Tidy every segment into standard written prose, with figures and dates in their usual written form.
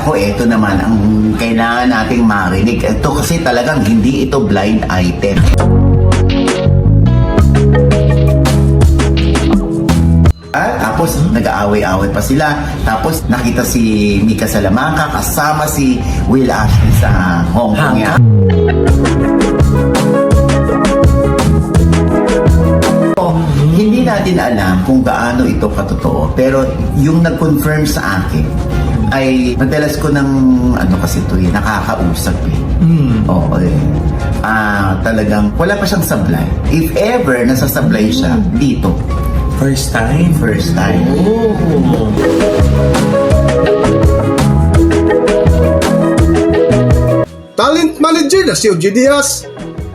nako, eto naman ang kailangan nating marinig. Ito kasi talagang hindi ito blind item. Tapos nag-aaway-aaway pa sila. Tapos nakita si Mika Salamanca kasama si Will Ashley sa Hong Kong yan. Hindi natin alam kung gaano ito katotoo, pero yung nag-confirm sa akin ay madalas ko ng kasi ito nakakausap Oo talagang wala pa siyang sablay. If ever nasasablay siya dito. First time? First time. Oh. Talent manager na si OG Diaz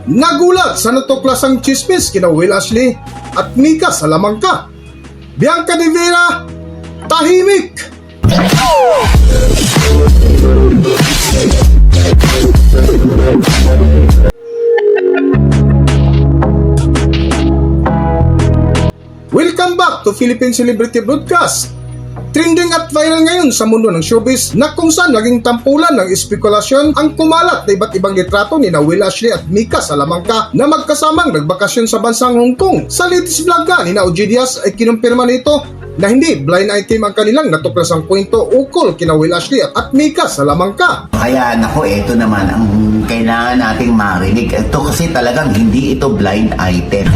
nagulat sa natuklasang chismis kina Will Ashley at Mika Salamanca. Bianca de Vera tahimik. Welcome back to Philippine Celebrity Broadcast. Trending at viral ngayon sa mundo ng showbiz na kung saan naging tampulan ng espekulasyon ang kumalat na iba't ibang litrato ni Will Ashley at Mika Salamanca na magkasamang nagbakasyon sa bansang Hong Kong. Sa latest vlog nga ni OG Diaz ay kinumpirma nito na hindi blind item ang kanilang natuklasang kwento ukol kina Will Ashley at Mika Salamanca. Kaya nako, eto naman ang kailangan nating marinig. Ito kasi talagang hindi ito blind item.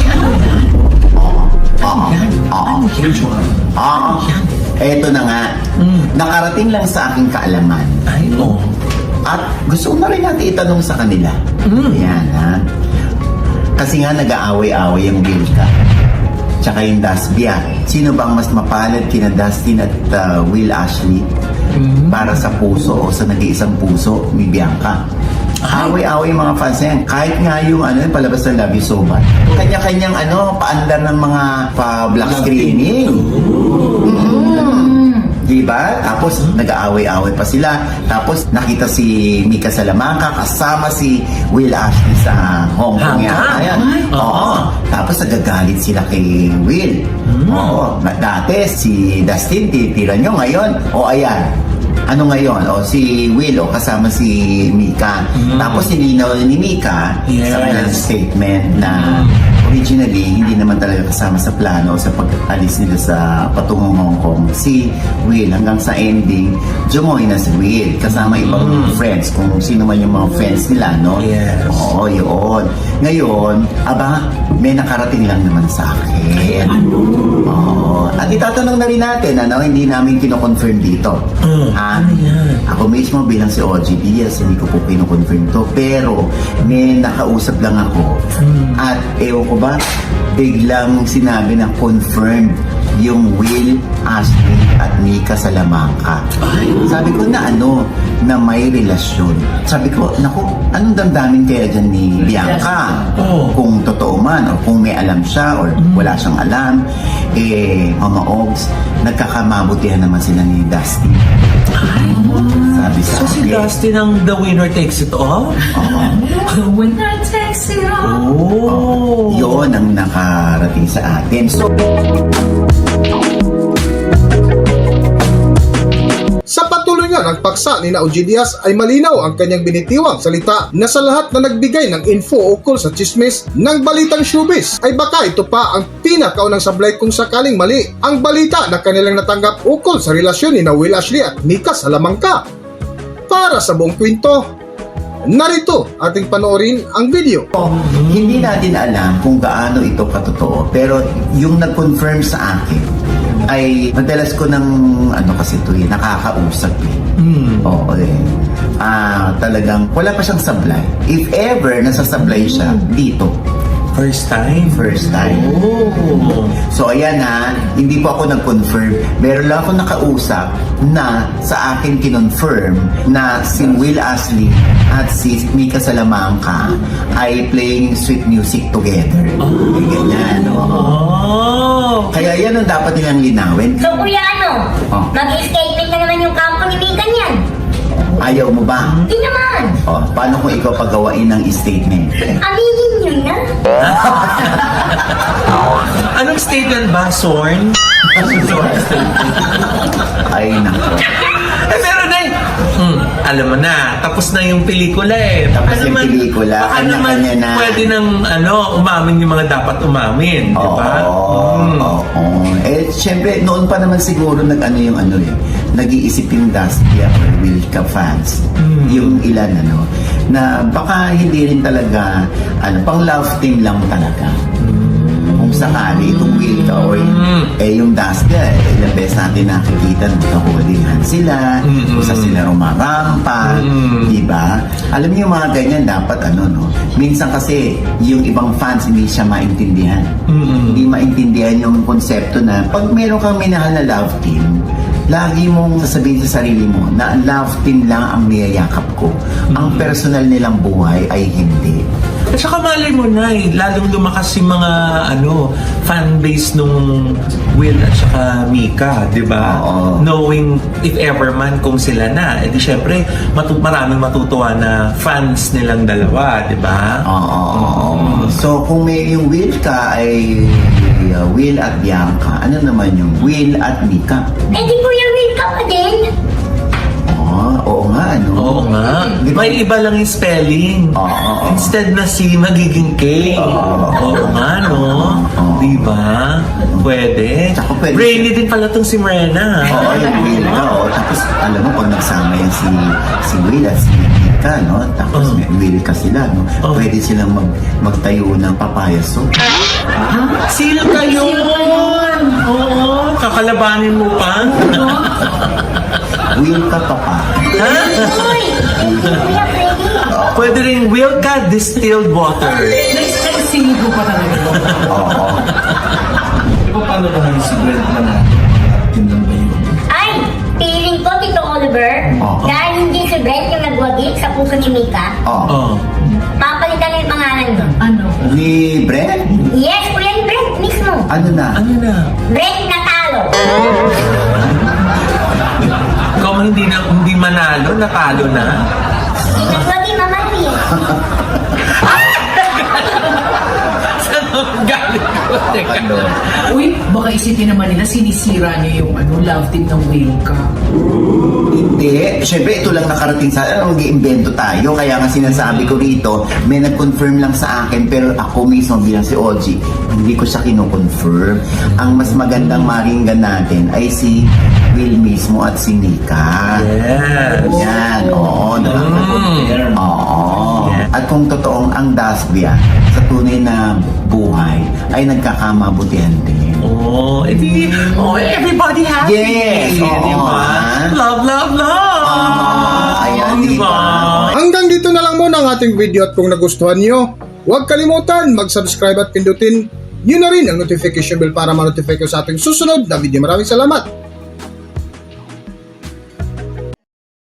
Eto na nga, nakarating lang sa aking kaalaman. Ay, no. At gusto ko na rin natin itanong sa kanila. Yan, ha? Kasi nga nag-aaway-aaway yung Wilka. Tsaka yung Dasbia. Sino bang mas mapalad kina Dustin at Will Ashley? Para sa puso o sa nag-iisang puso ni Bianca? Away-away yung mga fans yan. Kahit nga yung palabas ng Love You So Bad. Kanya-kanyang paandar ng mga pa-black screening. Diba? Tapos nag-aaway-aaway pa sila. Tapos nakita si Mika Salamanca kasama si Will Ashley sa Hong Kong yan. Ayan. Oo. Tapos nagagalit sila kay Will. Oo. Dati si Dustin titira nyo, ngayon ayan. Ano ngayon? Si Will kasama si Mika. Tapos nilinaw ni Mika sa kanyang statement na originally hindi naman talaga kasama sa plano sa pag-alis nila sa patungong Hong Kong si Will. Hanggang sa ending, jumoy na si Will kasama ibang friends, kung sino man yung mga friends nila, no? Yes. Oo, yun. Ngayon, may nakarating lang naman sa akin. Oo. At itatanong na rin natin, hindi namin kino-confirm dito. Ano yan? Ako mismo bilang si OG Diaz, hindi ko po kino-confirm to. Pero may nakausap lang ako. At ewan ko ba, biglang sinabi na confirmed yung Will Ashley at Mika Salamanca. Sabi ko na na may relasyon. Sabi ko, naku, anong damdamin kaya dyan ni Bianca? Kung totoo man, o kung may alam siya, or wala siyang alam, Mama Ogs, nagkakamabutihan naman sila ni Dusty. Sabi sa So si Dustin ang the winner takes it all? The winner takes it all. Yun ang nakarating sa atin. So, Sa patuloy nga ng paksa ni OG Diaz ay malinaw ang kanyang binitiwang salita na sa lahat na nagbigay ng info ukol sa chismis ng balitang showbiz ay baka ito pa ang pinakaunang sablay kung sakaling mali ang balita na kanilang natanggap ukol sa relasyon ni Will Ashley at Mika Salamanca. Para sa buong kwento, narito ating panoorin ang video. hindi natin alam kung gaano ito katotoo, pero yung nag-confirm sa akin ay madalas ko ng kasi ito nakakausap Oo talagang wala pa siyang sablay. If ever nasasablay siya dito. First time? First time. So ayan hindi po ako nag-confirm. Meron lang ako nakausap na sa akin kinonfirm na si Will Ashley at si Mika Salamanca ay playing sweet music together. Ganyan. Kaya yan ang dapat nilang linawin. So kuya mag-escaping na naman yung kampo ni Mika niyan. Ayaw mo ba? Hindi naman. Paano kung ikaw pagawain ng statement? Aminin nyo na. Anong statement ba, Sorn? Ay, nako. Pero Alam mo na, tapos na yung pelikula eh. Tapos Baka yung pelikula, baka kanya-kanya naman na. pwede nang umamin yung mga dapat umamin, di ba? Oo. Eh, syempre, noon pa naman siguro nag-iisip yung Dastia or Wilka fans. Yung ilan, na baka hindi rin talaga, pang love team lang talaga. Kung sakali itong Wilka or yung Dastia, ilang beses natin nakikita nagka-holding hands sila, kung sa sila rumarampa, diba? Alam niyo yung mga ganyan, dapat minsan kasi yung ibang fans hindi siya maintindihan. Hindi maintindihan yung konsepto na pag meron kang minahal na love team, lagi mong sasabihin sa sarili mo na ang love team lang ang niyayakap ko. Ang personal nilang buhay ay hindi. At saka malay mo na lalong lumakas yung mga fan base nung Will at saka Mika, di ba? Oo. Knowing if ever man kung sila na, edi syempre maraming matutuwa na fans nilang dalawa, di ba? Oo. So kung may yung Will ka ay Will at Bianca, ano naman yung Will at Mika? Eh di Kuya Will ka pa din. Oo nga, Oo nga. Di ba? May iba lang yung spelling. Oo. Instead na C, magiging K. Oo nga, no? Di ba? Pwede. Tsaka pwede. Brainy din pala tong si Morena. Oo, yung Will ka, Tapos, alam mo, pag nagsama yan si Will at si Mika, Tapos may Will ka sila, Pwede silang magtayo ng papayaso. Sino kayo? Oo. Kakalabanin mo pa? Will ka, papa. Uy! Kuya Freddy. Pwede rin Wilka Distilled Water. Nagsisigo pa talaga. Oo. Paano naman si Brent na team lang ba yun? Ay! Feeling ko, Tito Oliver, Oo. dahil hindi si Brent yung nagwagi sa puso ni Mika, Oo. Oh. papalitan na yung pangalan nun. Ano? Ni Brent? Yes, Kuya ni Brent mismo. Ano na? Ano na? Brent natalo. Ikaw hindi manalo, natalo na. Yung nagwagi, mamali. Saan ang galing ko? Teka. Uy, baka isipin naman nila sinisira niyo yung love team ng Wilka. Hindi. Siyempre, ito lang nakarating sa mag-iimbento tayo. Kaya nga sinasabi ko rito, may nag-confirm lang sa akin, pero ako mismo bilang si Oji, hindi ko siya kino-confirm. Ang mas magandang maringgan natin ay si Will mismo at si Mika. Yes. Yan, oo. Nakaka-confirm. Oo. Yeah. At kung totoong ang Dasbia sa tunay na buhay ay nagkakamabutihan din. Everybody happy. Yes, oo. Di ba? Love, love, love. Ayan, di ba? Hanggang dito na lang muna ang ating video at kung nagustuhan nyo, huwag kalimutan mag-subscribe at pindutin nyo na rin ang notification bell para ma-notify ko sa ating susunod na video. Maraming salamat!